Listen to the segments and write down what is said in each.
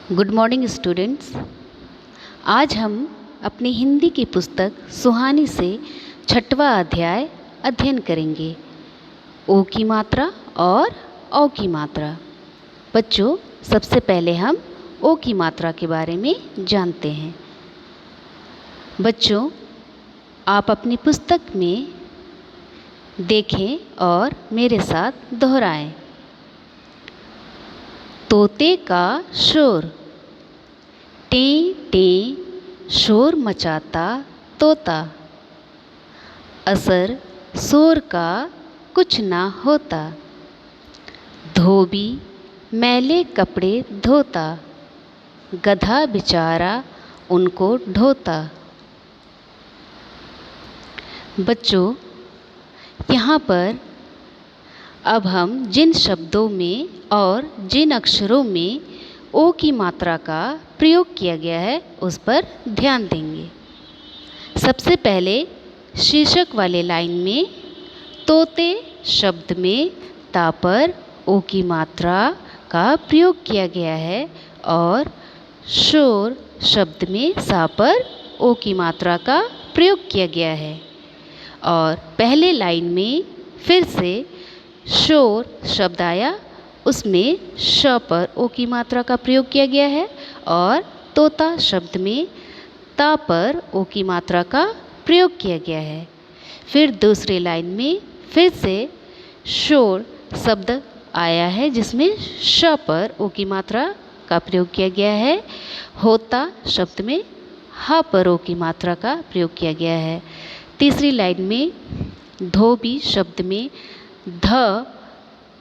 Good morning students. आज हम अपनी हिंदी की पुस्तक सुहानी से 6वां अध्याय अध्ययन करेंगे। ओ की मात्रा और औ की मात्रा। बच्चों, सबसे पहले हम ओ की मात्रा के बारे में जानते हैं। बच्चों, आप अपनी पुस्तक में देखें और मेरे साथ दोहराएं। तोते का शोर। टें टें शोर मचाता तोता, असर शोर का कुछ ना होता। धोबी मैले कपड़े धोता, गधा बेचारा उनको ढोता। बच्चों, यहाँ पर अब हम जिन शब्दों में और जिन अक्षरों में ओ की मात्रा का प्रयोग किया गया है उस पर ध्यान देंगे। सबसे पहले शीर्षक वाले लाइन में तोते शब्द में ता पर ओ की मात्रा का प्रयोग किया गया है और शोर शब्द में सा पर ओ की मात्रा का प्रयोग किया गया है। और पहले लाइन में फिर से शोर शब्द आया, उसमें श पर ओ की मात्रा का प्रयोग किया गया है और तोता शब्द में ता पर ओ की मात्रा का प्रयोग किया गया है। फिर दूसरी लाइन में फिर से शोर शब्द आया है जिसमें श पर ओ की मात्रा का प्रयोग किया गया है। होता शब्द में ह पर ओ की मात्रा का प्रयोग किया गया है। तीसरी लाइन में धोबी शब्द में ध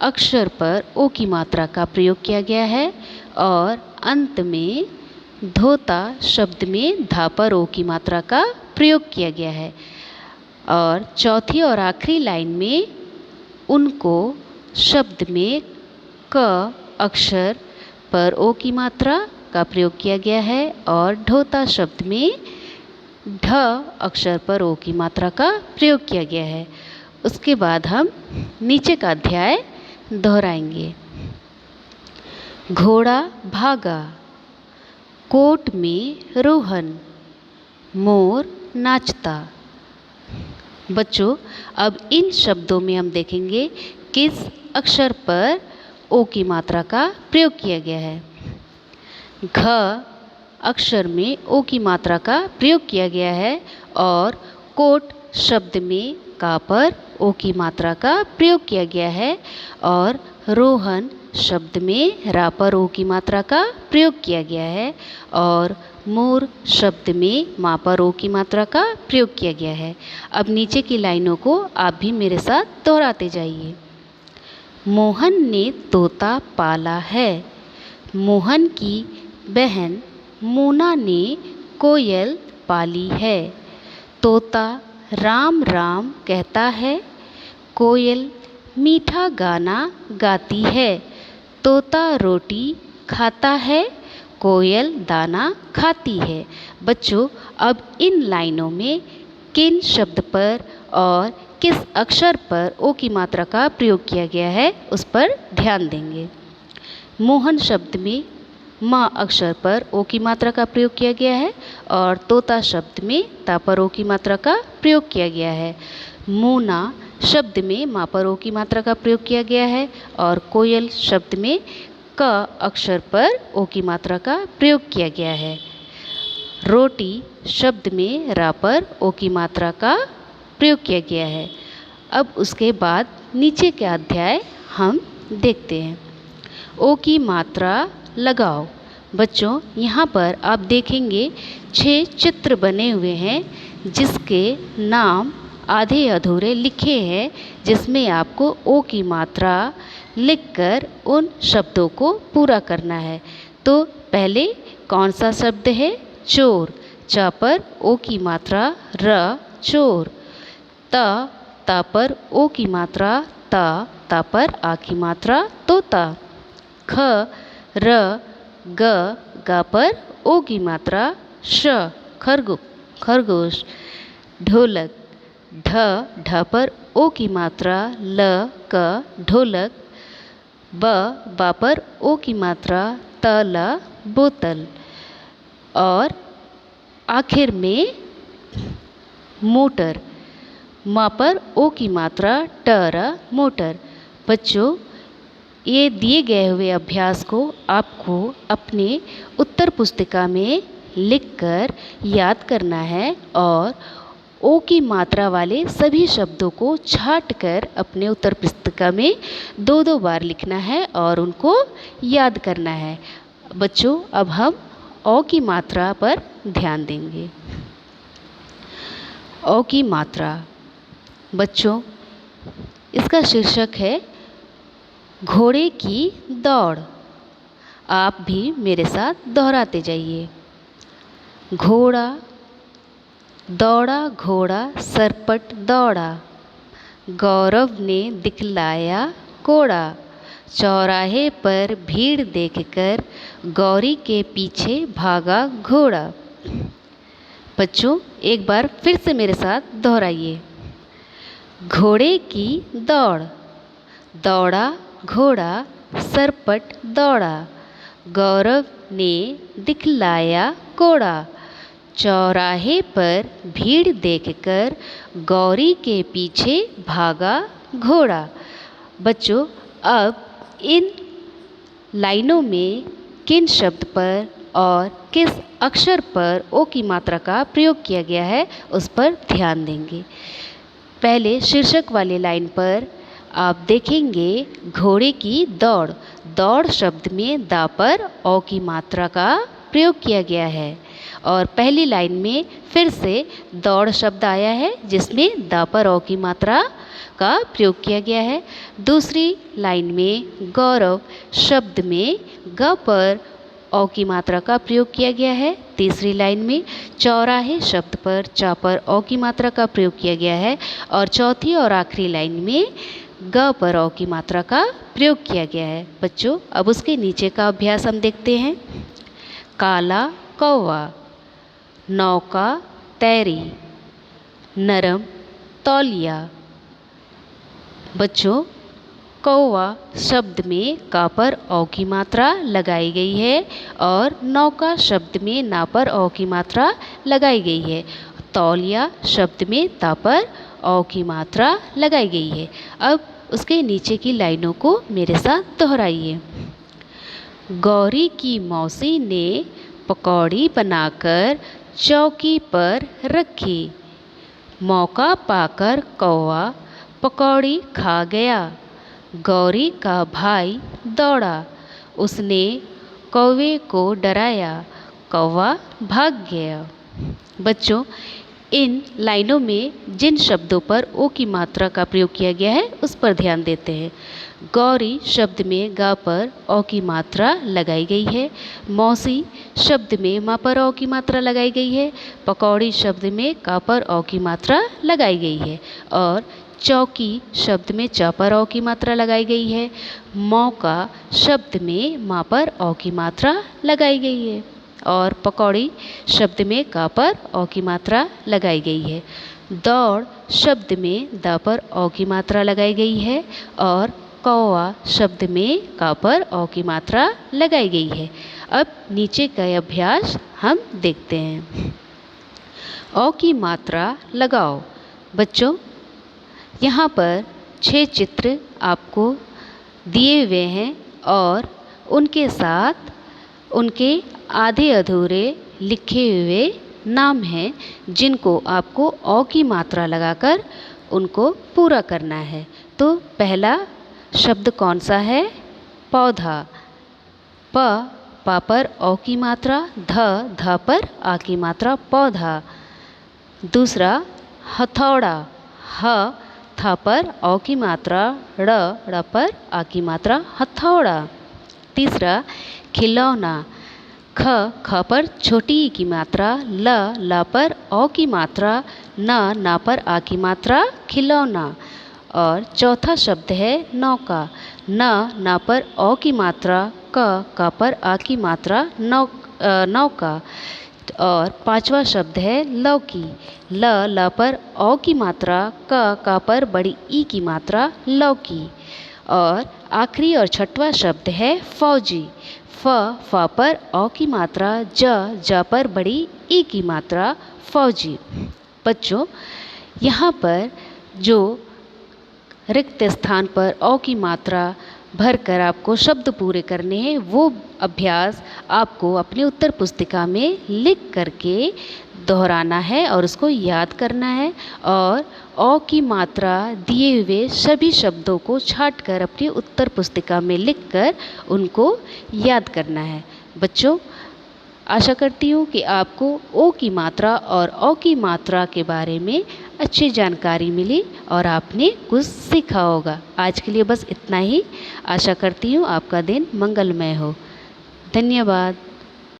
अक्षर पर ओ की मात्रा का प्रयोग किया गया है और अंत में धोता शब्द में धा पर ओ की मात्रा का प्रयोग किया गया है। और चौथी और आखिरी लाइन में उनको शब्द में क अक्षर पर ओ की मात्रा का प्रयोग किया गया है और ढोता शब्द में ढ अक्षर पर ओ की मात्रा का प्रयोग किया गया है। उसके बाद हम नीचे का अध्याय दोहराएंगे। घोड़ा भागा, कोट में रोहन, मोर नाचता। बच्चों, अब इन शब्दों में हम देखेंगे किस अक्षर पर ओ की मात्रा का प्रयोग किया गया है। घ अक्षर में ओ की मात्रा का प्रयोग किया गया है और कोट शब्द में का पर ओ की मात्रा का प्रयोग किया गया है और रोहन शब्द में रा पर ओ की मात्रा का प्रयोग किया गया है और मोर शब्द में मा पर ओ की मात्रा का प्रयोग किया गया है। अब नीचे की लाइनों को आप भी मेरे साथ दोहराते जाइए। मोहन ने तोता पाला है, मोहन की बहन मोना ने कोयल पाली है। तोता राम राम कहता है, कोयल मीठा गाना गाती है। तोता रोटी खाता है, कोयल दाना खाती है। बच्चों, अब इन लाइनों में किन शब्द पर और किस अक्षर पर ओ की मात्रा का प्रयोग किया गया है उस पर ध्यान देंगे। मोहन शब्द में माँ अक्षर पर ओ की मात्रा का प्रयोग किया गया है और तोता शब्द में ता पर ओ की मात्रा का प्रयोग किया गया है। मोना शब्द में मा पर ओ की मात्रा का प्रयोग किया गया है और कोयल शब्द में क अक्षर पर ओ की मात्रा का प्रयोग किया गया है। रोटी शब्द में रा पर ओ की मात्रा का प्रयोग किया गया है। अब उसके बाद नीचे के अध्याय हम देखते हैं। ओ की मात्रा लगाओ। बच्चों, यहाँ पर आप देखेंगे 6 चित्र बने हुए हैं जिसके नाम आधे अधूरे लिखे हैं, जिसमें आपको ओ की मात्रा लिखकर उन शब्दों को पूरा करना है। तो पहले कौन सा शब्द है? चोर। च पर ओ की मात्रा र चोर। ता पर ओ की मात्रा ता पर आ की मात्रा तोता। ख र ग पर ओ की मात्रा श खरगोश। ढोलक। ढ पर ओ की मात्रा ल ढोलक। बा पर ओ की मात्रा त ल बोतल। और आखिर में मोटर, म पर ओ की मात्रा, ट मोटर। बच्चों, ये दिए गए हुए अभ्यास को आपको अपने उत्तर पुस्तिका में लिखकर याद करना है और ओ की मात्रा वाले सभी शब्दों को छांटकर अपने उत्तर पुस्तिका में 2-2 बार लिखना है और उनको याद करना है। बच्चों, अब हम ओ की मात्रा पर ध्यान देंगे। ओ की मात्रा। बच्चों, इसका शीर्षक है घोड़े की दौड़। आप भी मेरे साथ दोहराते जाइए। घोड़ा, दौड़ा घोड़ा सरपट दौड़ा, गौरव ने दिखलाया कोड़ा, चौराहे पर भीड़ देखकर गौरी के पीछे भागा घोड़ा। बच्चों, एक बार फिर से मेरे साथ दोहराइए। घोड़े की दौड़, दौड़ा घोड़ा सरपट दौड़ा, गौरव ने दिखलाया कोड़ा, चौराहे पर भीड़ देखकर गौरी के पीछे भागा घोड़ा। बच्चों, अब इन लाइनों में किन शब्द पर और किस अक्षर पर ओ की मात्रा का प्रयोग किया गया है उस पर ध्यान देंगे। पहले शीर्षक वाले लाइन पर आप देखेंगे घोड़े की दौड़। दौड़ शब्द में दा पर ओ की मात्रा का प्रयोग किया गया है और पहली लाइन में फिर से दौड़ शब्द आया है जिसमें दा पर ओ की मात्रा का प्रयोग किया गया है। दूसरी लाइन में गौरव शब्द में ग पर ओ की मात्रा का प्रयोग किया गया है। तीसरी लाइन में चौराहे शब्द पर चा पर ओ की मात्रा का प्रयोग किया गया है और चौथी और आखिरी लाइन में ग पर ओ की मात्रा का प्रयोग किया गया है। बच्चों, अब उसके नीचे का अभ्यास हम देखते हैं। काला कौवा, नौका तैरी, नरम तौलिया। बच्चों, कौवा शब्द में का पर ओ की मात्रा लगाई गई है और नौका शब्द में ना पर ओ की मात्रा लगाई गई है। तौलिया शब्द में ता पर ओ की मात्रा लगाई गई है। अब उसके नीचे की लाइनों को मेरे साथ दोहराइए। गौरी की मौसी ने पकौड़ी बनाकर चौकी पर रखी, मौका पाकर कौवा पकौड़ी खा गया, गौरी का भाई दौड़ा, उसने कौवे को डराया, कौवा भाग गया। बच्चों, इन लाइनों में जिन शब्दों पर ओ की मात्रा का प्रयोग किया गया है उस पर ध्यान देते हैं। गौरी शब्द में गा पर ओ की मात्रा लगाई गई है। मौसी शब्द में मा पर ओ की मात्रा लगाई गई है। पकौड़ी शब्द में का पर ओ की मात्रा लगाई गई है और चौकी शब्द में चा पर ओ की मात्रा लगाई गई है। मौका शब्द में मा पर ओ की मात्रा लगाई गई है और पकौड़ी शब्द में का पर ओ की मात्रा लगाई गई है। दौड़ शब्द में दा पर ओ की मात्रा लगाई गई है और कौवा शब्द में का पर ओ की मात्रा लगाई गई है। अब नीचे का अभ्यास हम देखते हैं। ओ की मात्रा लगाओ। बच्चों, यहाँ पर 6 चित्र आपको दिए हुए हैं और उनके साथ उनके आधे अधूरे लिखे हुए नाम हैं जिनको आपको ओ की मात्रा लगाकर उनको पूरा करना है। तो पहला शब्द कौन सा है? पौधा। पा पर ओ की मात्रा, ध पर आ की मात्रा पौधा। दूसरा हथौड़ा, ह था पर ओ की मात्रा, ड़ पर आ की मात्रा हथौड़ा। तीसरा खिलौना, ख पर छोटी ई की मात्रा, ला पर ओ की मात्रा, ना पर आ की मात्रा खिलौना। और चौथा शब्द है नौका, ना पर ओ की मात्रा, का पर आ की मात्रा नौका। और पांचवा शब्द है लौकी, ला पर ओ की मात्रा, का पर बड़ी ई की मात्रा लौकी। और आखिरी और छठवां शब्द है फौजी। फ पर औ की मात्रा, ज पर बड़ी ई की मात्रा, फौजी। बच्चों, यहाँ पर जो रिक्त स्थान पर औ की मात्रा भर कर आपको शब्द पूरे करने हैं, वो अभ्यास आपको अपनी उत्तर पुस्तिका में लिख करके दोहराना है और उसको याद करना है। और औ की मात्रा दिए हुए सभी शब्दों को छांट कर अपनी उत्तर पुस्तिका में लिखकर उनको याद करना है। बच्चों, आशा करती हूँ कि आपको ओ की मात्रा और औ की मात्रा के बारे में अच्छी जानकारी मिली और आपने कुछ सीखा होगा। आज के लिए बस इतना ही। आशा करती हूँ आपका दिन मंगलमय हो। धन्यवाद।